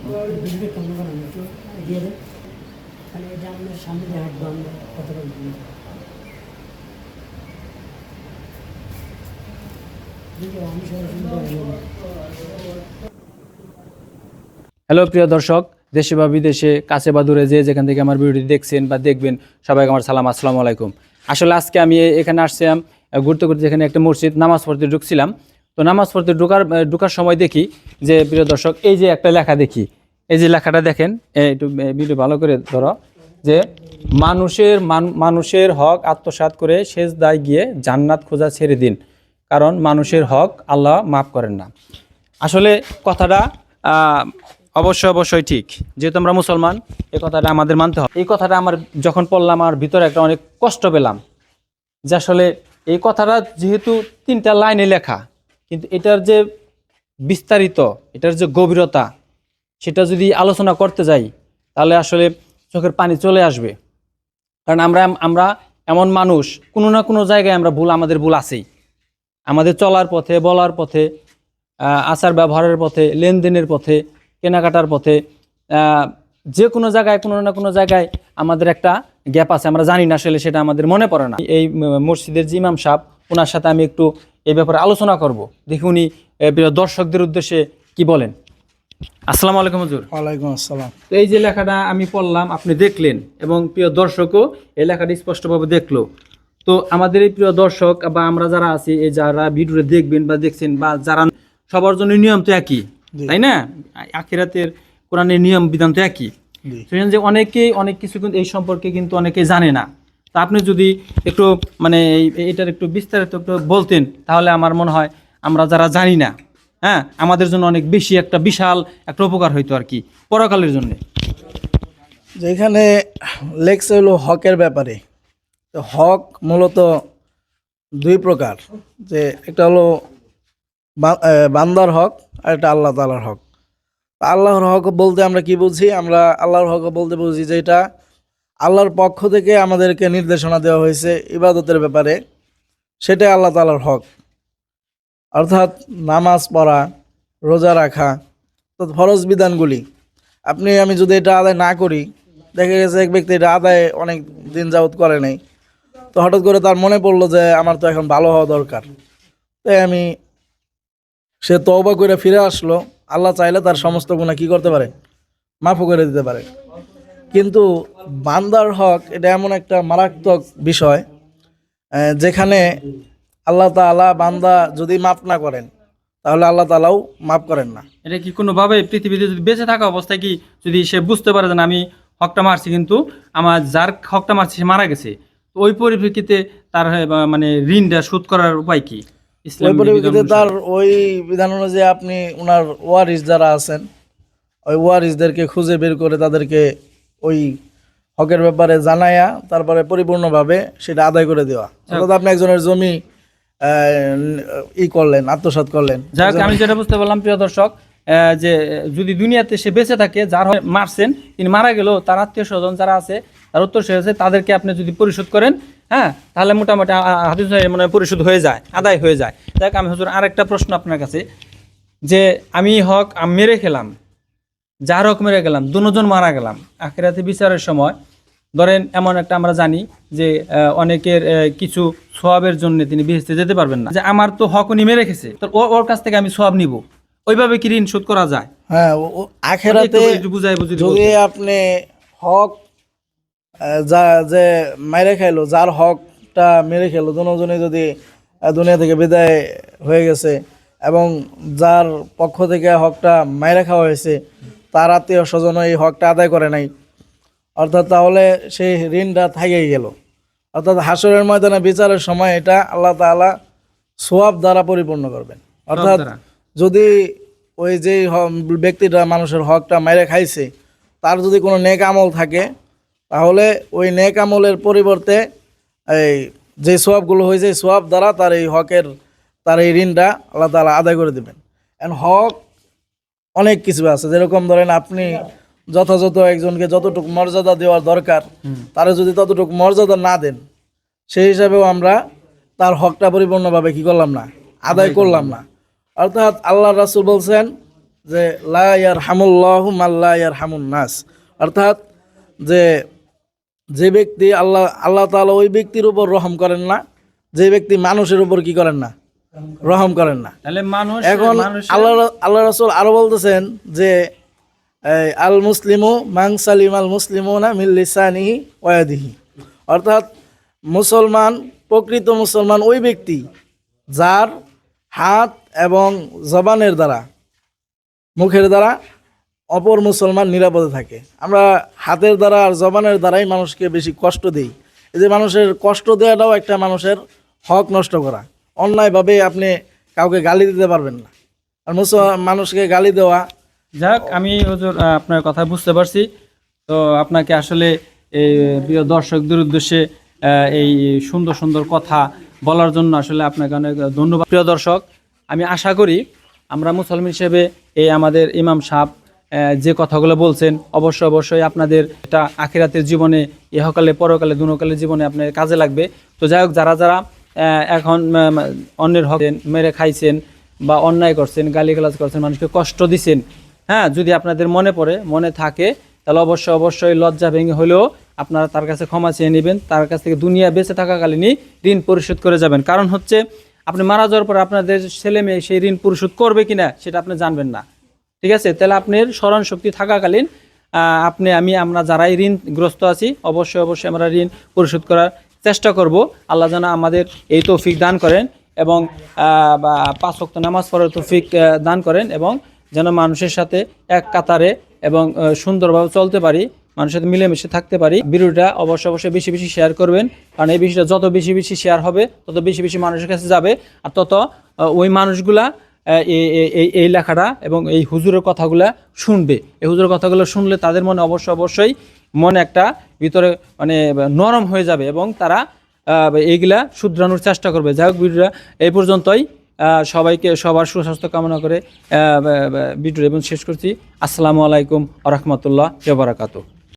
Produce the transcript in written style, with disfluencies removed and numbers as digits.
বিজলি কেন করেন একটু দিয়ে দেন, মানে এটা আপনার সামনে দিয়ে হাঁটবো আমরা কতটা আমি সরাসরি। হ্যালো প্রিয় দর্শক, দেশে বা বিদেশে, কাছে বা দূরে যে যেখান থেকে আমার ভিডিওটি দেখছেন বা দেখবেন, সবাইকে আমার সালাম, আসসালামু আলাইকুম। আসলে আজকে আমি এখানে আসছিলাম ঘুরতে ঘুরতে, এখানে একটা মসজিদ নামাজ পড়তে ঢুকছিলাম। তো নামাজ পড়তে ঢুকার সময় দেখি যে প্রিয় দর্শক, এই যে একটা লেখা দেখি, এই যে লেখাটা দেখেন, একটু ভিডিও ভালো করে ধরো, যে মানুষের হক আত্মসাৎ করে সেজদায় গিয়ে জান্নাত খোঁজা ছেড়ে দিন, কারণ মানুষের হক আল্লাহ মাফ করেন না। আসলে কথাটা অবশ্যই ঠিক, যেহেতু আমরা মুসলমান, এই কথাটা আমাদের মানতে হবে। এই কথাটা আমার যখন পড়লাম, আমার ভিতরে একটা অনেক কষ্ট পেলাম যে আসলে এই কথাটা যেহেতু 3টা লাইনে লেখা, কিন্তু এটার যে বিস্তারিত, এটার যে গভীরতা, সেটা যদি আলোচনা করতে যাই তাহলে আসলে চোখের পানি চলে আসবে। কারণ আমরা এমন মানুষ, কোনো না কোনো জায়গায় আমাদের ভুল আছেই। আমাদের চলার পথে, বলার পথে, আচার ব্যবহারের পথে, লেনদেনের পথে, কেনাকাটার পথে, যে কোনো জায়গায়, কোনো না কোনো জায়গায় আমাদের একটা গ্যাপ আছে, আমরা জানি না, আসলে সেটা আমাদের মনে পড়ে না। এই মসজিদের যে ইমাম সাহেব, ওনার সাথে আমি একটু এই ব্যাপারে আলোচনা করব, দেখি উনি দর্শকদের উদ্দেশ্যে কি বলেন। আসসালামু আলাইকুম হুজুর। ওয়ালাইকুম আসসালাম। তো এই যে লেখাটা আমি পড়লাম, আপনি দেখলেন, এবং প্রিয় দর্শকও এই লেখাটা স্পষ্টভাবে দেখলো। তো আমাদের এই প্রিয় দর্শক বা আমরা যারা আছি, এই যারা ভিডিওটা দেখবেন বা দেখছেন, বা যারা, সবার জন্য নিয়ম তো একই, তাই না? আখিরাতের কোরআনের নিয়ম বিধান তো একই। সেখানে যে অনেকেই অনেক কিছু কিন্তু এই সম্পর্কে কিন্তু অনেকেই জানে না। তা আপনি যদি একটু মানে এটার একটু বিস্তারিত একটু বলতেন, তাহলে আমার মনে হয় আমরা যারা জানি না, হ্যাঁ, আমাদের জন্য অনেক বেশি একটা বিশাল একটা উপকার হইতো আর কি, পরকালের জন্য। যেখানে লেখছে হলো হকের ব্যাপারে, তো হক মূলত 2 প্রকার, যে একটা হলো বান্দার হক আর একটা আল্লাহ তাআলার হক। আল্লাহর হক বলতে আমরা কি বুঝি? আমরা আল্লাহর হক বলতে বুঝি যে এটা আল্লাহর পক্ষ থেকে আমাদেরকে নির্দেশনা দেওয়া হয়েছে ইবাদতের ব্যাপারে, সেটাই আল্লাহ তাআলার হক। অর্থাৎ নামাজ পড়া, রোজা রাখা, অর্থাৎ ফরজ বিধানগুলি আমি যদি এটা আদায় না করি, দেখা গেছে এক ব্যক্তি এটা আদায় অনেক দিন যাবত করে নাই, তো হঠাৎ করে তার মনে পড়লো যে আমার তো এখন ভালো হওয়া দরকার, তাই সে তওবা করে ফিরে আসলো। আল্লাহ চাইলে তার সমস্ত গুনাহ কি করতে পারে? মাফও করে দিতে পারে। কিন্তু বান্দার হক এটা এমন একটা মারাত্মক বিষয়, যেখানে আল্লাহ তাআলা বান্দা যদি মাফ না করেন, তাহলে আল্লাহ তাআলাও মাফ করেন না। এটা কি কোনোভাবে পৃথিবীতে যদি বেঁচে থাকা অবস্থায় কি যদি সে বুঝতে পারে যে না, আমি হকটা মারছি, কিন্তু আমার যার হকটা মারছি সে মারা গেছে, তো ওই পরিপ্রেক্ষিতে তার মানে ঋণটা শোধ করার উপায় কি? ওই ইসলামী পরিপ্রেক্ষিতে তার ওই বিধান অনুযায়ী আপনি ওনার ওয়ারিস যারা আছেন, ওই ওয়ারিসদেরকে খুঁজে বের করে তাদেরকে ওই হকের ব্যাপারে জানায়া তারপরে পরিপূর্ণভাবে সেটা আদায় করে দেওয়া। অর্থাৎ আপনি একজনের জমি করলেন, আত্মসাৎ করলেন। যাই হোক, আমি যেটা বুঝতে পারলাম প্রিয় দর্শক, যে যদি দুনিয়াতে সে বেঁচে থাকে, যার মারছেন তিনি মারা গেল, তার আত্মীয় স্বজন যারা আছে, তার উত্তর সে আছে, তাদেরকে আপনি যদি পরিশোধ করেন, হ্যাঁ, তাহলে মোটামুটি হাদিস মনে হয় পরিশোধ হয়ে যায়, আদায় হয়ে যায়। যাই হোক, আমি হুজুর আরেকটা প্রশ্ন আপনার কাছে, যে আমি মেরে খেলাম, যার হক মেরে গেলাম, দুজন মারা গেলাম, আখিরাতে বিচারের সময় ধরেন এমন একটা আমরা জানি যে অনেকের কিছু সওয়াবের জন্য তিনি বেহেশতে যেতে পারবেন না, যে আমার তো হক উনি মেরে রেখেছে, তো ওর কাছ থেকে আমি সওয়াব নিব, ওইভাবে কি ঋণ শোধ করা যায়? হ্যাঁ, আখিরাতে যদি আপনি হক যে মেরে খাইলো, যার হকটা মেরে খেলো, দুজনে যদি দুনিয়া থেকে বিদায় হয়ে গেছে, এবং যার পক্ষ থেকে হকটা মাইরে খাওয়া হয়েছে তার আত্মীয় স্বজন এই হকটা আদায় করে নাই, অর্থাৎ তাহলে সেই ঋণটা থাকেই গেল। অর্থাৎ হাসরের ময়দানে বিচারের সময় এটা আল্লাহ তাআলা সওয়াব দ্বারা পরিপূর্ণ করবেন। অর্থাৎ যদি ওই যে ব্যক্তিটা মানুষের হকটা মাইরে খাইছে, তার যদি কোনো নেক আমল থাকে, তাহলে ওই নেক আমলের পরিবর্তে এই যে সওয়াবগুলো হয়েছে, এই সওয়াব দ্বারা তার এই ঋণটা আল্লাহ তাআলা আদায় করে দেবেন। হক অনেক কিছু আছে, যেরকম ধরেন আপনি যথাযথ একজনকে যতটুকু মর্যাদা দেওয়ার দরকার, তারা যদি ততটুকু মর্যাদা না দেন, সেই হিসাবেও আমরা তার হকটা পরিপূর্ণভাবে কি করলাম না, আদায় করলাম না। অর্থাৎ আল্লাহ রাসূল বলছেন যে লা ইয়ারহামুল্লাহু মান লা ইয়ারহামুন নাস, অর্থাৎ যে ব্যক্তি আল্লাহ তাআলা ওই ব্যক্তির উপর রহম করেন না যে ব্যক্তি মানুষের উপর কি করেন না, রহম করেন না। তাহলে মানুষ এখন আল্লাহ রাসূল আরো বলতেছেন যে আল মুসলিমু মান সালিমাল মুসলিমুনা মিন লিসানিহি ওয়া ইয়াদিহি, অর্থাৎ মুসলমান, প্রকৃত মুসলমান ওই ব্যক্তি যার হাত এবং জবানের দ্বারা, মুখের দ্বারা অপর মুসলমান নিরাপদে থাকে। আমরা হাতের দ্বারা আর জবানের দ্বারাই মানুষকে বেশি কষ্ট দেই। এই যে মানুষের কষ্ট দেওয়াটাও একটা মানুষের হক নষ্ট করা। অন্যায়ভাবে আপনি কাউকে গালি দিতে পারবেন না, আর মানুষকে গালি দেওয়া। যাক, আমি হুজুর আপনার কথা বুঝতে পারছি। তো আপনাকে আসলে এই প্রিয় দর্শকদের উদ্দেশ্যে এই সুন্দর সুন্দর কথা বলার জন্য আসলে আপনাকে অনেক ধন্যবাদ। প্রিয় দর্শক, আমি আশা করি আমরা মুসলমান হিসেবে এই আমাদের ইমাম সাহেব যে কথাগুলো বলছেন অবশ্যই আপনাদের এটা আখিরাতের জীবনে, ইহকালে পরকালে দুনোকালের জীবনে আপনার কাজে লাগবে। তো যাই হোক, যারা এখন অন্যের হক মেরে খাইছেন বা অন্যায় করছেন, গালিগালাজ করছেন, মানুষকে কষ্ট দিচ্ছেন, হ্যাঁ, যদি আপনাদের মনে থাকে তাহলে অবশ্যই লজ্জা ভেঙে হলেও আপনারা তার কাছে ক্ষমা চেয়ে নেবেন। তার কাছ থেকে দুনিয়া বেঁচে থাকাকালীনই ঋণ পরিশোধ করে যাবেন। কারণ হচ্ছে আপনি মারা যাওয়ার পর আপনাদের ছেলে মেয়ে সেই ঋণ পরিশোধ করবে কিনা সেটা আপনি জানবেন না, ঠিক আছে? তাহলে আপনার স্মরণ শক্তি থাকাকালীন আমরা যারাই ঋণগ্রস্ত আছি অবশ্যই আমরা ঋণ পরিশোধ করার চেষ্টা করব। আল্লাহ যেন আমাদের এই তৌফিক দান করেন এবং 5 ওয়াক্ত নামাজ পড়ার তৌফিক দান করেন, এবং যেন মানুষের সাথে এক কাতারে এবং সুন্দরভাবে চলতে পারি, মানুষের সাথে মিলেমিশে থাকতে পারি। ভিডিওটা অবশ্যই বেশি শেয়ার করবেন, কারণ এই বিষয়টা যত বেশি শেয়ার হবে তত বেশি মানুষের কাছে যাবে, আর তত ওই মানুষগুলা এই লেখাটা এবং এই হুজুরের কথাগুলা শুনবে। এই হুজুরের কথাগুলো শুনলে তাদের মনে অবশ্যই মনে একটা ভিতরে মানে নরম হয়ে যাবে এবং তারা এইগুলা শুধরানোর চেষ্টা করবে। যাই হোক, ভিডিওটা এই পর্যন্তই। সবার সুস্বাস্থ্য কামনা করে ভিডিও এবং শেষ করছি। আসসালামু আলাইকুম ওয়া রাহমাতুল্লাহি ওয়া বারাকাতুহু।